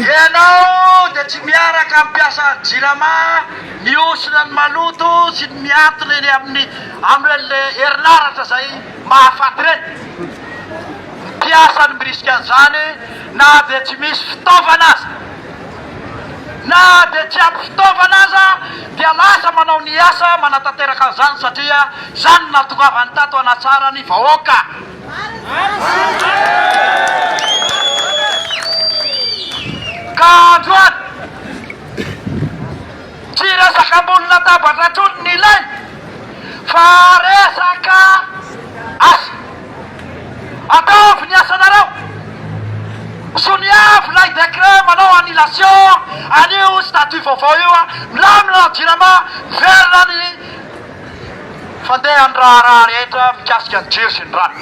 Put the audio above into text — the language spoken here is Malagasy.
ianao dia tsy miaraka mampiasa jirama miosina ny maloto sy ny miatona eny amin'le herinaratra zay mahafaty reny mpiasa ny mirisika an'izany na dia tsy misy fitaovana aza na dia tsy ampy fitaovana aza dia lasa manao ny asa manatanteraka an'izany satria zany natongavany tato anatsara ny vahoaka ka androany tsy resaka ambony latabatra trony ny ilainy fa resaka asa ataovy ny asanareo soniavy lay décret manao annulation anio statut vaovao io a milamina jirama verina ny fandehan'ny raharaha rehetra mikasika ny jiro sy ny rano